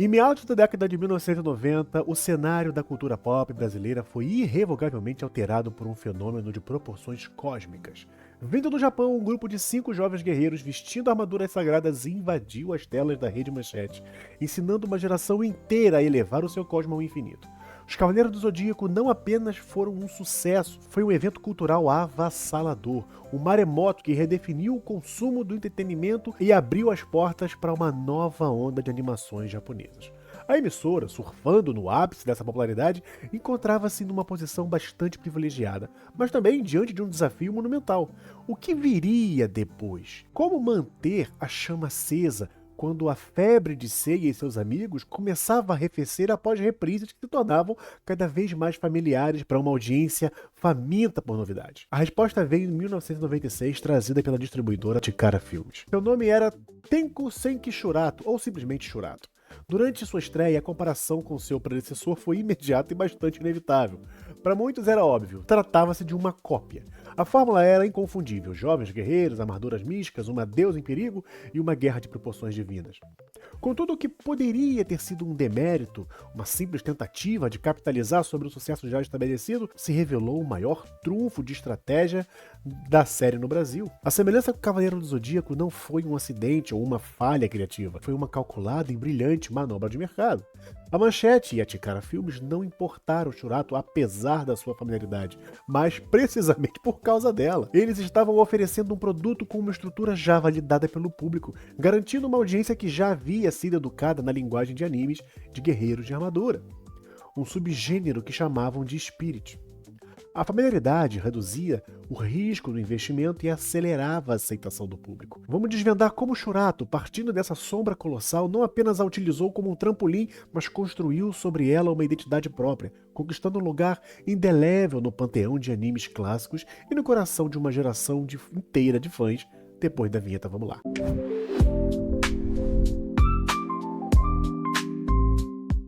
Em meados da década de 1990, o cenário da cultura pop brasileira foi irrevogavelmente alterado por um fenômeno de proporções cósmicas. Vindo do Japão, um grupo de 5 jovens guerreiros vestindo armaduras sagradas invadiu as telas da Rede Manchete, ensinando uma geração inteira a elevar o seu cosmo ao infinito. Os Cavaleiros do Zodíaco não apenas foram um sucesso, foi um evento cultural avassalador, um maremoto que redefiniu o consumo do entretenimento e abriu as portas para uma nova onda de animações japonesas. A emissora, surfando no ápice dessa popularidade, encontrava-se numa posição bastante privilegiada, mas também diante de um desafio monumental. O que viria depois? Como manter a chama acesa quando a febre de Seiya e seus amigos começava a arrefecer após reprises que se tornavam cada vez mais familiares para uma audiência faminta por novidades? A resposta veio em 1996, trazida pela distribuidora Chikara Filmes. Seu nome era Tenku Senki Shurato, ou simplesmente Shurato. Durante sua estreia, a comparação com seu predecessor foi imediata e bastante inevitável. Para muitos era óbvio, tratava-se de uma cópia. A fórmula era inconfundível: jovens guerreiros, armaduras místicas, uma deusa em perigo e uma guerra de proporções divinas. Contudo, o que poderia ter sido um demérito, uma simples tentativa de capitalizar sobre o sucesso já estabelecido, se revelou o maior trunfo de estratégia da série no Brasil. A semelhança com o Cavaleiro do Zodíaco não foi um acidente ou uma falha criativa, foi uma calculada e brilhante manobra de mercado. A Manchete e a Chikara Filmes não importaram o Shurato apesar da sua familiaridade, mas precisamente por causa dela. Eles estavam oferecendo um produto com uma estrutura já validada pelo público, garantindo uma audiência que já havia sido educada na linguagem de animes de guerreiros de armadura, um subgênero que chamavam de Spirit. A familiaridade reduzia o risco do investimento e acelerava a aceitação do público. Vamos desvendar como Shurato, partindo dessa sombra colossal, não apenas a utilizou como um trampolim, mas construiu sobre ela uma identidade própria, conquistando um lugar indelével no panteão de animes clássicos e no coração de uma geração inteira de fãs. Depois da vinheta, vamos lá.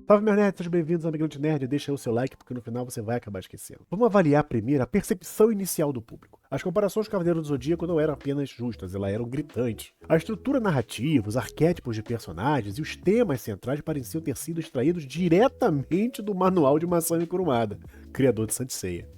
Salve, meus nerds, sejam bem-vindos ao Migrante Nerd. Deixa aí o seu like, porque no final você vai acabar esquecendo. Vamos avaliar primeiro a percepção inicial do público. As comparações com Cavaleiro do Zodíaco não eram apenas justas, elas eram gritantes. A estrutura narrativa, os arquétipos de personagens e os temas centrais pareciam ter sido extraídos diretamente do manual de Masami Kurumada, criador de Saint Seiya.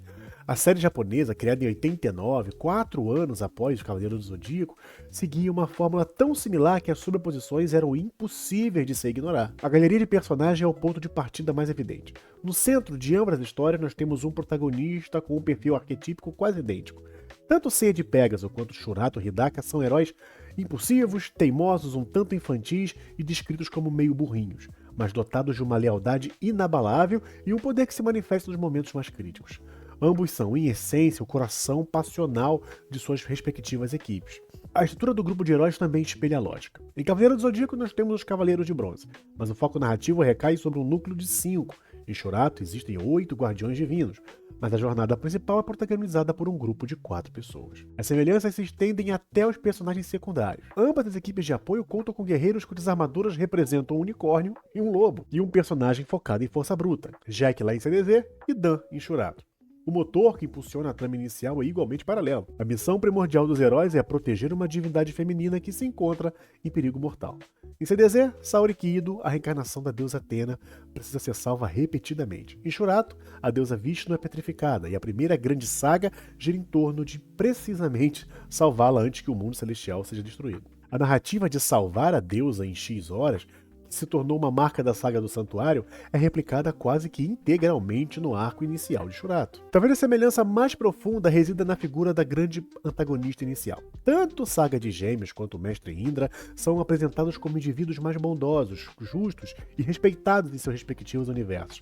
A série japonesa, criada em 89, 4 anos após o Cavaleiro do Zodíaco, seguia uma fórmula tão similar que as sobreposições eram impossíveis de se ignorar. A galeria de personagens é o ponto de partida mais evidente. No centro de ambas as histórias, nós temos um protagonista com um perfil arquetípico quase idêntico. Tanto Seiya de Pegasus quanto Shurato Hidaka são heróis impulsivos, teimosos, um tanto infantis e descritos como meio burrinhos, mas dotados de uma lealdade inabalável e um poder que se manifesta nos momentos mais críticos. Ambos são, em essência, o coração passional de suas respectivas equipes. A estrutura do grupo de heróis também espelha a lógica. Em Cavaleiro do Zodíaco nós temos os Cavaleiros de Bronze, mas o foco narrativo recai sobre um núcleo de 5. Em Shurato existem 8 Guardiões Divinos, mas a jornada principal é protagonizada por um grupo de 4 pessoas. As semelhanças se estendem até os personagens secundários. Ambas as equipes de apoio contam com guerreiros cujas armaduras representam um unicórnio e um lobo, e um personagem focado em força bruta, Jack lá em CDZ e Dan em Shurato. O motor que impulsiona a trama inicial é igualmente paralelo. A missão primordial dos heróis é proteger uma divindade feminina que se encontra em perigo mortal. Em CDZ, Saori Kido, a reencarnação da deusa Athena, precisa ser salva repetidamente. Em Shurato, a deusa Vishnu é petrificada e a primeira grande saga gira em torno de, precisamente, salvá-la antes que o mundo celestial seja destruído. A narrativa de salvar a deusa em X horas, que se tornou uma marca da saga do Santuário, é replicada quase que integralmente no arco inicial de Shurato. Talvez a semelhança mais profunda resida na figura da grande antagonista inicial. Tanto Saga de Gêmeos quanto o Mestre Indra são apresentados como indivíduos mais bondosos, justos e respeitados em seus respectivos universos.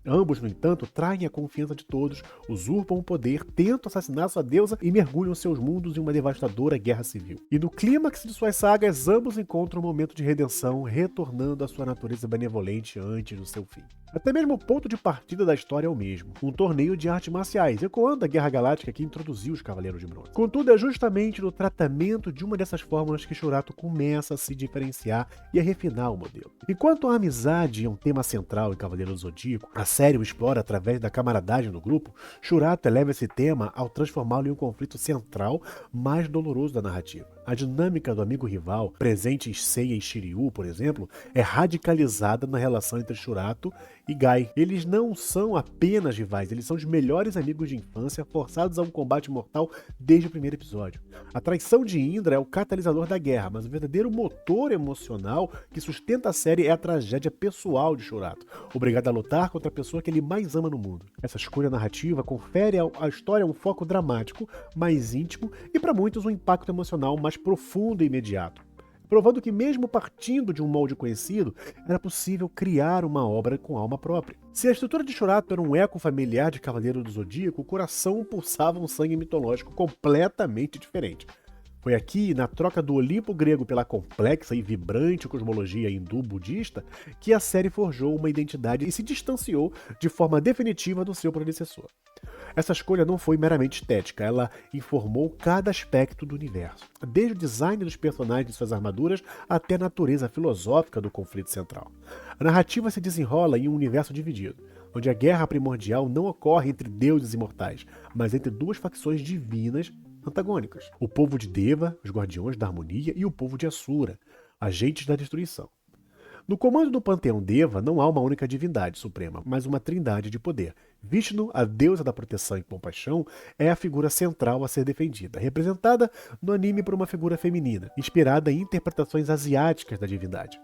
Ambos, no entanto, traem a confiança de todos, usurpam o poder, tentam assassinar sua deusa e mergulham seus mundos em uma devastadora guerra civil. E no clímax de suas sagas, ambos encontram um momento de redenção, retornando à sua natureza benevolente antes do seu fim. Até mesmo o ponto de partida da história é o mesmo, um torneio de artes marciais, ecoando a Guerra Galáctica que introduziu os Cavaleiros de Bronze. Contudo, é justamente no tratamento de uma dessas fórmulas que Shurato começa a se diferenciar e a refinar o modelo. Enquanto a amizade é um tema central em Cavaleiro do Zodíaco, a série o explora através da camaradagem no grupo, Shurato eleva esse tema ao transformá-lo em um conflito central mais doloroso da narrativa. A dinâmica do amigo rival, presente em Seiya e Shiryu, por exemplo, é radicalizada na relação entre Shurato e Gai. Eles não são apenas rivais, eles são os melhores amigos de infância forçados a um combate mortal desde o primeiro episódio. A traição de Indra é o catalisador da guerra, mas o verdadeiro motor emocional que sustenta a série é a tragédia pessoal de Shurato, obrigado a lutar contra a pessoa que ele mais ama no mundo. Essa escolha narrativa confere à história um foco dramático, mais íntimo e, para muitos, um impacto emocional mais profundo e imediato, provando que mesmo partindo de um molde conhecido, era possível criar uma obra com alma própria. Se a estrutura de Shurato era um eco familiar de Cavaleiro do Zodíaco, o coração pulsava um sangue mitológico completamente diferente. Foi aqui, na troca do Olimpo grego pela complexa e vibrante cosmologia hindu-budista, que a série forjou uma identidade e se distanciou de forma definitiva do seu predecessor. Essa escolha não foi meramente estética, ela informou cada aspecto do universo, desde o design dos personagens e suas armaduras até a natureza filosófica do conflito central. A narrativa se desenrola em um universo dividido, onde a guerra primordial não ocorre entre deuses imortais, mas entre duas facções divinas antagônicas: o povo de Deva, os guardiões da harmonia, e o povo de Asura, agentes da destruição. No comando do panteão Deva não há uma única divindade suprema, mas uma trindade de poder. Vishnu, a deusa da proteção e compaixão, é a figura central a ser defendida, representada no anime por uma figura feminina, inspirada em interpretações asiáticas da divindade.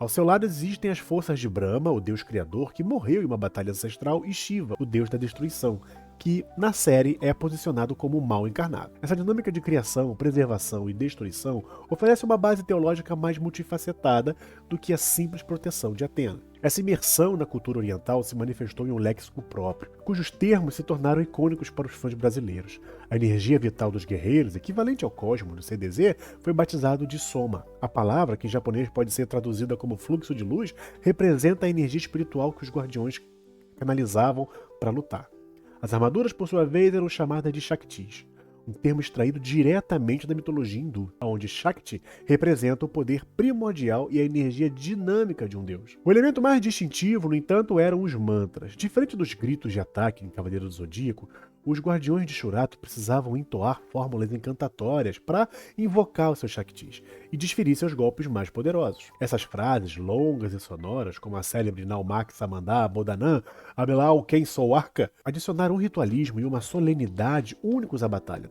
Ao seu lado existem as forças de Brahma, o deus criador, que morreu em uma batalha ancestral, e Shiva, o deus da destruição, que, na série, é posicionado como o mal encarnado. Essa dinâmica de criação, preservação e destruição oferece uma base teológica mais multifacetada do que a simples proteção de Atena. Essa imersão na cultura oriental se manifestou em um léxico próprio, cujos termos se tornaram icônicos para os fãs brasileiros. A energia vital dos guerreiros, equivalente ao cosmo do CDZ, foi batizado de Soma. A palavra, que em japonês pode ser traduzida como fluxo de luz, representa a energia espiritual que os guardiões canalizavam para lutar. As armaduras, por sua vez, eram chamadas de Shaktis, um termo extraído diretamente da mitologia hindu, onde Shakti representa o poder primordial e a energia dinâmica de um deus. O elemento mais distintivo, no entanto, eram os mantras. Diferente dos gritos de ataque em Cavaleiro do Zodíaco, os guardiões de Shurato precisavam entoar fórmulas encantatórias para invocar os seus Shaktis e desferir seus golpes mais poderosos. Essas frases, longas e sonoras, como a célebre Naumak Samandá Bodanan, Abelau Ken Sou Arca, adicionaram um ritualismo e uma solenidade únicos à batalha,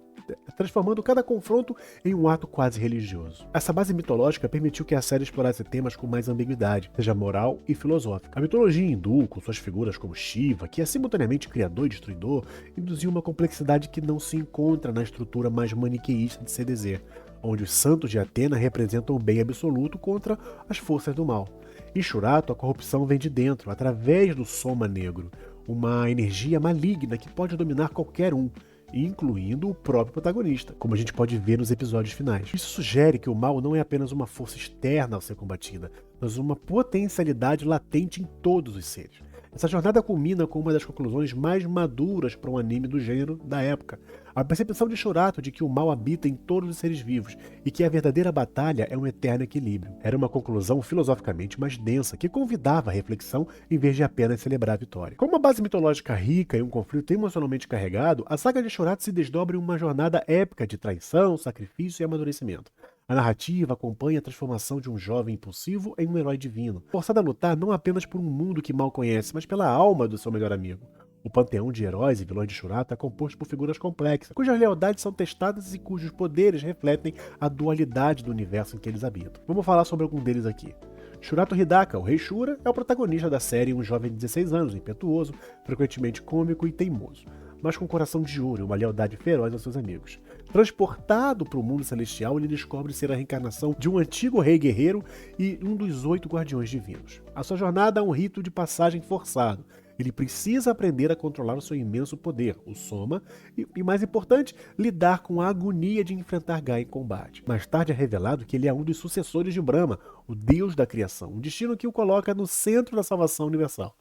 transformando cada confronto em um ato quase religioso. Essa base mitológica permitiu que a série explorasse temas com mais ambiguidade, seja moral e filosófica. A mitologia hindu, com suas figuras como Shiva, que é simultaneamente criador e destruidor, induziu uma complexidade que não se encontra na estrutura mais maniqueísta de CDZ, onde os santos de Atena representam o bem absoluto contra as forças do mal. Em Shurato, a corrupção vem de dentro, através do Soma negro, uma energia maligna que pode dominar qualquer um, incluindo o próprio protagonista, como a gente pode ver nos episódios finais. Isso sugere que o mal não é apenas uma força externa ao ser combatida, mas uma potencialidade latente em todos os seres. Essa jornada culmina com uma das conclusões mais maduras para um anime do gênero da época: a percepção de Shurato de que o mal habita em todos os seres vivos e que a verdadeira batalha é um eterno equilíbrio. Era uma conclusão filosoficamente mais densa, que convidava a reflexão em vez de apenas celebrar a vitória. Com uma base mitológica rica e um conflito emocionalmente carregado, a saga de Shurato se desdobra em uma jornada épica de traição, sacrifício e amadurecimento. A narrativa acompanha a transformação de um jovem impulsivo em um herói divino, forçado a lutar não apenas por um mundo que mal conhece, mas pela alma do seu melhor amigo. O panteão de heróis e vilões de Shurato é composto por figuras complexas, cujas lealdades são testadas e cujos poderes refletem a dualidade do universo em que eles habitam. Vamos falar sobre algum deles aqui. Shurato Hidaka, o Rei Shura, é o protagonista da série, um jovem de 16 anos, impetuoso, frequentemente cômico e teimoso, mas com um coração de ouro e uma lealdade feroz aos seus amigos. Transportado para o mundo celestial, ele descobre ser a reencarnação de um antigo rei guerreiro e um dos 8 guardiões divinos. A sua jornada é um rito de passagem forçado. Ele precisa aprender a controlar o seu imenso poder, o Soma, e mais importante, lidar com a agonia de enfrentar Gaia em combate. Mais tarde é revelado que ele é um dos sucessores de Brahma, o deus da criação, um destino que o coloca no centro da salvação universal.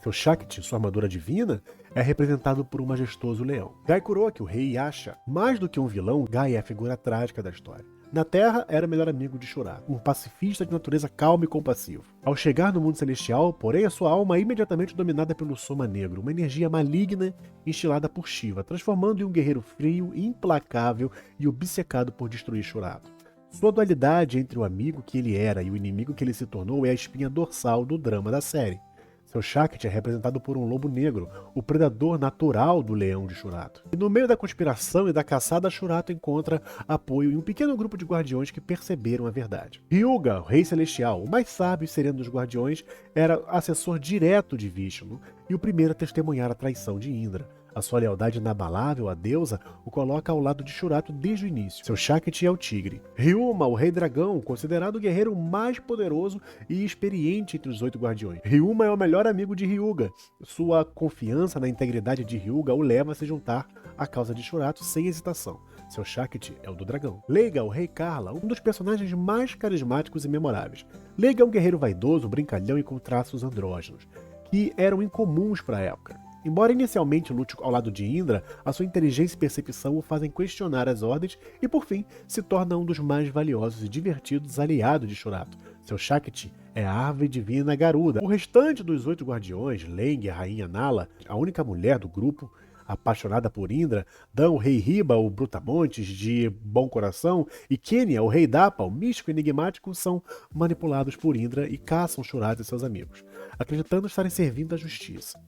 Seu Shakti, sua armadura divina, é representado por um majestoso leão. Gai Kuroki, o rei Yasha. Mais do que um vilão, Gai é a figura trágica da história. Na Terra, era o melhor amigo de Shurato, um pacifista de natureza calma e compassivo. Ao chegar no mundo celestial, porém, a sua alma é imediatamente dominada pelo Soma Negro, uma energia maligna instilada por Shiva, transformando em um guerreiro frio, implacável e obcecado por destruir Shurato. Sua dualidade entre o amigo que ele era e o inimigo que ele se tornou é a espinha dorsal do drama da série. Seu Shakti é representado por um lobo negro, o predador natural do leão de Shurato. E no meio da conspiração e da caçada, Shurato encontra apoio em um pequeno grupo de guardiões que perceberam a verdade. Hyuga, o rei celestial, o mais sábio e sereno dos guardiões, era assessor direto de Vishnu e o primeiro a testemunhar a traição de Indra. A sua lealdade inabalável à deusa o coloca ao lado de Shurato desde o início. Seu Shakti é o tigre. Ryuma, o rei dragão, considerado o guerreiro mais poderoso e experiente entre os 8 guardiões. Ryuma é o melhor amigo de Hyuga. Sua confiança na integridade de Hyuga o leva a se juntar à causa de Shurato sem hesitação. Seu Shakti é o do dragão. Leiga, o rei Karla, um dos personagens mais carismáticos e memoráveis. Leiga é um guerreiro vaidoso, brincalhão e com traços andrógenos, que eram incomuns para a época. Embora inicialmente lute ao lado de Indra, a sua inteligência e percepção o fazem questionar as ordens e, por fim, se torna um dos mais valiosos e divertidos aliados de Shurato. Seu Shakti é a árvore divina Garuda. O restante dos 8 guardiões, Leng, a rainha Nala, a única mulher do grupo, apaixonada por Indra, Dan, o rei Riba, o Brutamontes, de bom coração, e Kenya, o rei Dapa, o místico e enigmático, são manipulados por Indra e caçam Shurato e seus amigos, acreditando estarem servindo à justiça.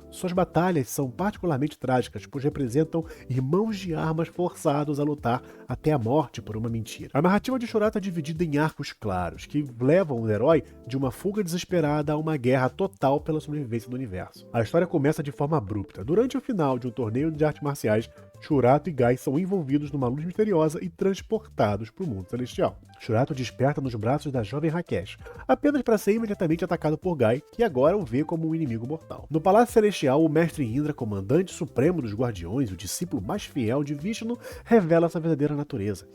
Suas batalhas são particularmente trágicas, pois representam irmãos de armas forçados a lutar até a morte por uma mentira. A narrativa de Shurato é dividida em arcos claros, que levam o herói de uma fuga desesperada a uma guerra total pela sobrevivência do universo. A história começa de forma abrupta. Durante o final de um torneio de artes marciais, Shurato e Gai são envolvidos numa luz misteriosa e transportados para o mundo celestial. Shurato desperta nos braços da jovem Rakesh, apenas para ser imediatamente atacado por Gai, que agora o vê como um inimigo mortal. No Palácio Celestial, o Mestre Indra, comandante supremo dos Guardiões, o discípulo mais fiel de Vishnu, revela sua verdadeira natureza.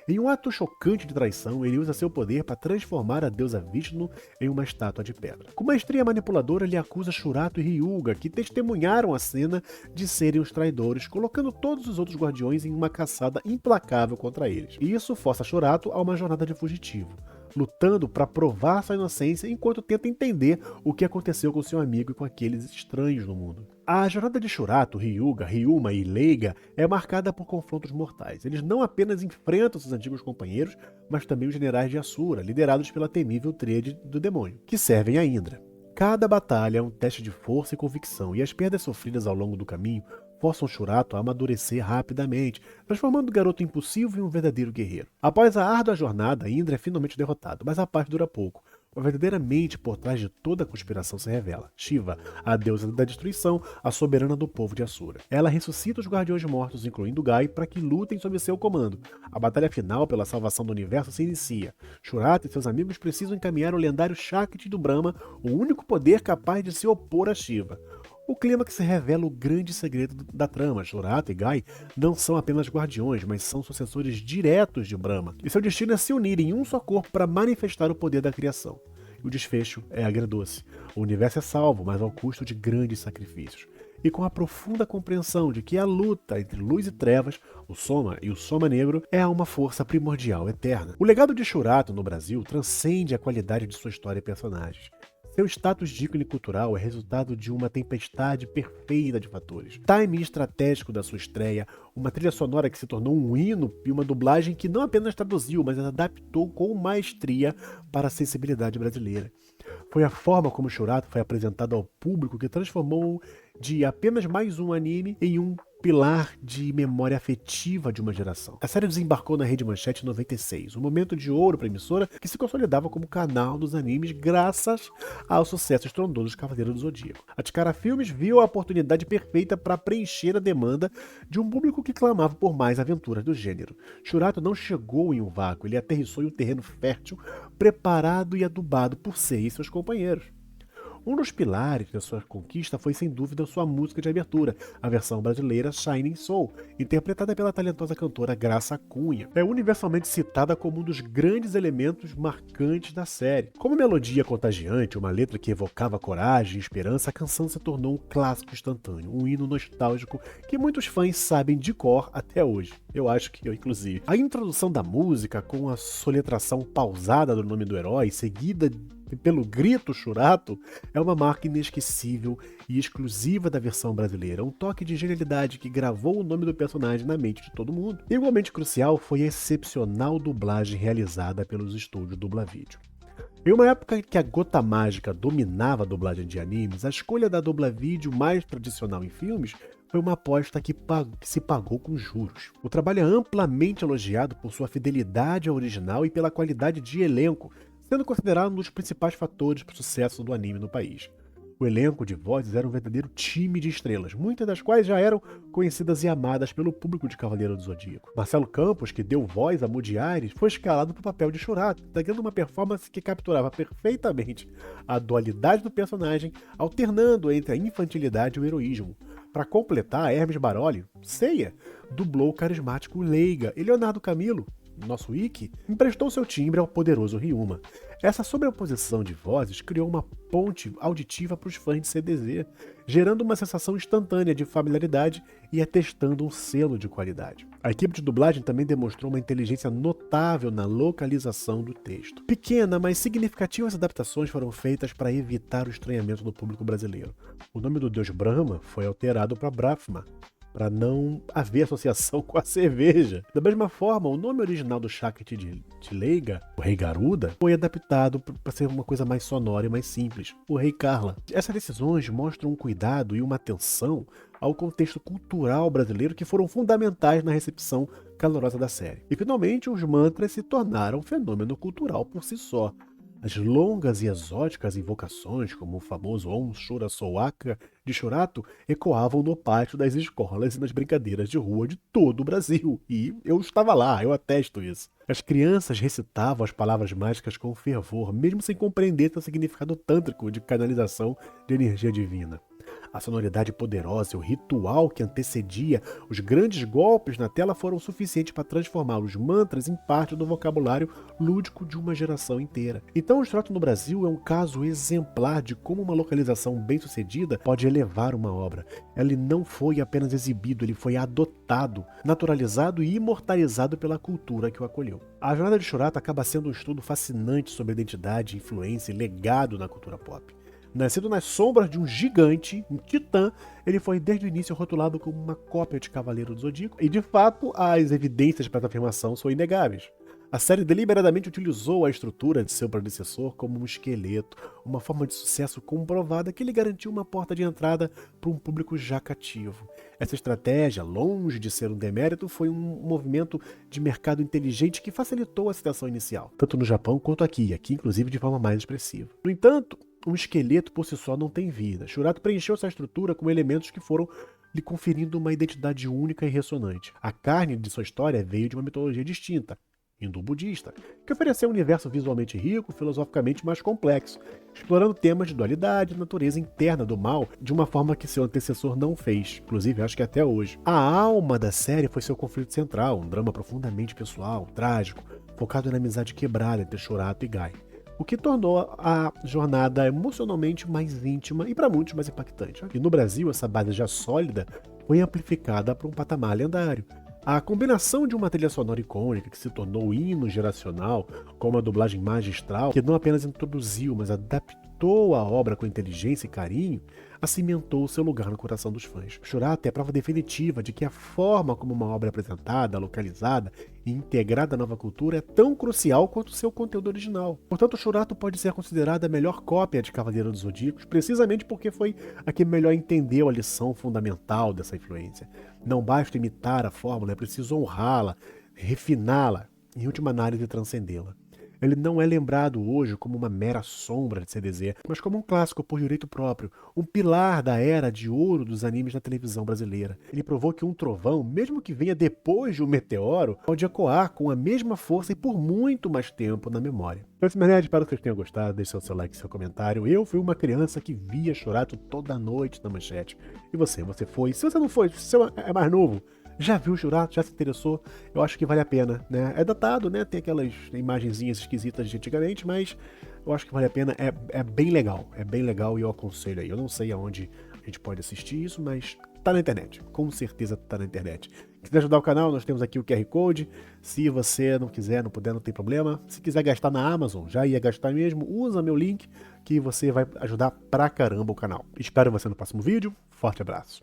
Em um ato chocante de traição, ele usa seu poder para transformar a deusa Vishnu em uma estátua de pedra. Com maestria manipuladora, ele acusa Shurato e Hyuga, que testemunharam a cena, de serem os traidores, colocando todos os outros guardiões em uma caçada implacável contra eles. E isso força Shurato a uma jornada de fugitivo, lutando para provar sua inocência enquanto tenta entender o que aconteceu com seu amigo e com aqueles estranhos no mundo. A jornada de Shurato, Hyuga, Ryuma e Leiga é marcada por confrontos mortais. Eles não apenas enfrentam seus antigos companheiros, mas também os generais de Asura, liderados pela temível tríade do demônio, que servem a Indra. Cada batalha é um teste de força e convicção, e as perdas sofridas ao longo do caminho forçam Shurato a amadurecer rapidamente, transformando o garoto impulsivo em um verdadeiro guerreiro. Após a árdua jornada, Indra é finalmente derrotado, mas a paz dura pouco. A verdadeira mente por trás de toda a conspiração se revela. Shiva, a deusa da destruição, a soberana do povo de Asura. Ela ressuscita os guardiões mortos, incluindo Gai, para que lutem sob seu comando. A batalha final pela salvação do universo se inicia. Shurato e seus amigos precisam encaminhar o lendário Shakti do Brahma, o único poder capaz de se opor a Shiva. O clímax revela o grande segredo da trama. Shurato e Gai não são apenas guardiões, mas são sucessores diretos de Brahma, e seu destino é se unir em um só corpo para manifestar o poder da criação. E o desfecho é agridoce. O universo é salvo, mas ao custo de grandes sacrifícios. E com a profunda compreensão de que a luta entre luz e trevas, o Soma e o Soma Negro, é uma força primordial eterna. O legado de Shurato no Brasil transcende a qualidade de sua história e personagens. Seu status de ícone cultural é resultado de uma tempestade perfeita de fatores. Timing estratégico da sua estreia, uma trilha sonora que se tornou um hino e uma dublagem que não apenas traduziu, mas adaptou com maestria para a sensibilidade brasileira. Foi a forma como Shurato foi apresentado ao público que transformou de apenas mais um anime em um pilar de memória afetiva de uma geração. A série desembarcou na Rede Manchete em 96, um momento de ouro para a emissora que se consolidava como canal dos animes graças ao sucesso estrondoso de Cavaleiro do Zodíaco. A Chikara Filmes viu a oportunidade perfeita para preencher a demanda de um público que clamava por mais aventuras do gênero. Shurato não chegou em um vácuo, ele aterrissou em um terreno fértil, preparado e adubado por Sei e seus companheiros. Um dos pilares da sua conquista foi sem dúvida sua música de abertura, a versão brasileira Shining Soul, interpretada pela talentosa cantora Graça Cunha. É universalmente citada como um dos grandes elementos marcantes da série. Como melodia contagiante, uma letra que evocava coragem e esperança, a canção se tornou um clássico instantâneo, um hino nostálgico que muitos fãs sabem de cor até hoje. Eu acho que eu, inclusive. A introdução da música, com a soletração pausada do nome do herói, seguida pelo grito Churato, é uma marca inesquecível e exclusiva da versão brasileira, um toque de genialidade que gravou o nome do personagem na mente de todo mundo. Igualmente crucial foi a excepcional dublagem realizada pelos estúdios Dublavídeo. Em uma época em que a gota mágica dominava a dublagem de animes, a escolha da Dublavídeo mais tradicional em filmes foi uma aposta que se pagou com juros. O trabalho é amplamente elogiado por sua fidelidade ao original e pela qualidade de elenco, sendo considerado um dos principais fatores para o sucesso do anime no país. O elenco de vozes era um verdadeiro time de estrelas, muitas das quais já eram conhecidas e amadas pelo público de Cavaleiro do Zodíaco. Marcelo Campos, que deu voz a Mudi Ares, foi escalado para o papel de Churato, dando uma performance que capturava perfeitamente a dualidade do personagem, alternando entre a infantilidade e o heroísmo. Para completar, Hermes Baroli, Seiya, dublou o carismático Leiga, e Leonardo Camilo, nosso Ikki, emprestou seu timbre ao poderoso Ryuma. Essa sobreposição de vozes criou uma ponte auditiva para os fãs de CDZ, gerando uma sensação instantânea de familiaridade e atestando um selo de qualidade. A equipe de dublagem também demonstrou uma inteligência notável na localização do texto. Pequena, mas significativas adaptações foram feitas para evitar o estranhamento do público brasileiro. O nome do deus Brahma foi alterado para Brahma, para não haver associação com a cerveja. Da mesma forma, o nome original do Shakti de Leiga, o Rei Garuda, foi adaptado para ser uma coisa mais sonora e mais simples, o Rei Karla. Essas decisões mostram um cuidado e uma atenção ao contexto cultural brasileiro que foram fundamentais na recepção calorosa da série. E finalmente, os mantras se tornaram um fenômeno cultural por si só. As longas e exóticas invocações, como o famoso Om Shura Soaka de Churato, ecoavam no pátio das escolas e nas brincadeiras de rua de todo o Brasil. E eu estava lá, eu atesto isso. As crianças recitavam as palavras mágicas com fervor, mesmo sem compreender seu significado tântrico de canalização de energia divina. A sonoridade poderosa e o ritual que antecedia os grandes golpes na tela foram suficientes para transformar os mantras em parte do vocabulário lúdico de uma geração inteira. Então, o Churato no Brasil é um caso exemplar de como uma localização bem-sucedida pode elevar uma obra. Ele não foi apenas exibido, ele foi adotado, naturalizado e imortalizado pela cultura que o acolheu. A jornada de Churato acaba sendo um estudo fascinante sobre identidade, influência e legado na cultura pop. Nascido nas sombras de um gigante, um titã, ele foi desde o início rotulado como uma cópia de Cavaleiro do Zodíaco, e de fato as evidências para essa afirmação são inegáveis. A série deliberadamente utilizou a estrutura de seu predecessor como um esqueleto, uma forma de sucesso comprovada que lhe garantiu uma porta de entrada para um público já cativo. Essa estratégia, longe de ser um demérito, foi um movimento de mercado inteligente que facilitou a aceitação inicial, tanto no Japão quanto aqui inclusive de forma mais expressiva. No entanto, um esqueleto por si só não tem vida. Churato preencheu essa estrutura com elementos que foram lhe conferindo uma identidade única e ressonante. A carne de sua história veio de uma mitologia distinta, hindu-budista, que ofereceu um universo visualmente rico, filosoficamente mais complexo, explorando temas de dualidade e natureza interna do mal de uma forma que seu antecessor não fez, inclusive acho que até hoje. A alma da série foi seu conflito central, um drama profundamente pessoal, trágico, focado na amizade quebrada entre Churato e Guy, o que tornou a jornada emocionalmente mais íntima e para muitos mais impactante. E no Brasil, essa base já sólida foi amplificada para um patamar lendário. A combinação de uma trilha sonora icônica que se tornou hino geracional, com uma dublagem magistral, que não apenas introduziu, mas adaptou a obra com inteligência e carinho, cimentou seu lugar no coração dos fãs. Churato é a prova definitiva de que a forma como uma obra é apresentada, localizada e integrada à nova cultura é tão crucial quanto seu conteúdo original. Portanto, Churato pode ser considerada a melhor cópia de Cavaleiro dos Zodíacos, precisamente porque foi a que melhor entendeu a lição fundamental dessa influência. Não basta imitar a fórmula, é preciso honrá-la, refiná-la e, em última análise, transcendê-la. Ele não é lembrado hoje como uma mera sombra de CDZ, mas como um clássico por direito próprio, um pilar da era de ouro dos animes na televisão brasileira. Ele provou que um trovão, mesmo que venha depois de um meteoro, pode ecoar com a mesma força e por muito mais tempo na memória. Então, esse nerd, espero que vocês tenham gostado. Deixe seu like e seu comentário. Eu fui uma criança que via Churato toda noite na manchete. E você? Você foi? Se você não foi, se você é mais novo, já viu o Churato? Já se interessou? Eu acho que vale a pena, né? É datado, né? Tem aquelas imagenzinhas esquisitas de antigamente, mas eu acho que vale a pena. É bem legal e eu aconselho aí. Eu não sei aonde a gente pode assistir isso, mas tá na internet. Com certeza tá na internet. Se quiser ajudar o canal, nós temos aqui o QR Code. Se você não quiser, não puder, não tem problema. Se quiser gastar na Amazon, já ia gastar mesmo, usa meu link que você vai ajudar pra caramba o canal. Espero você no próximo vídeo. Forte abraço.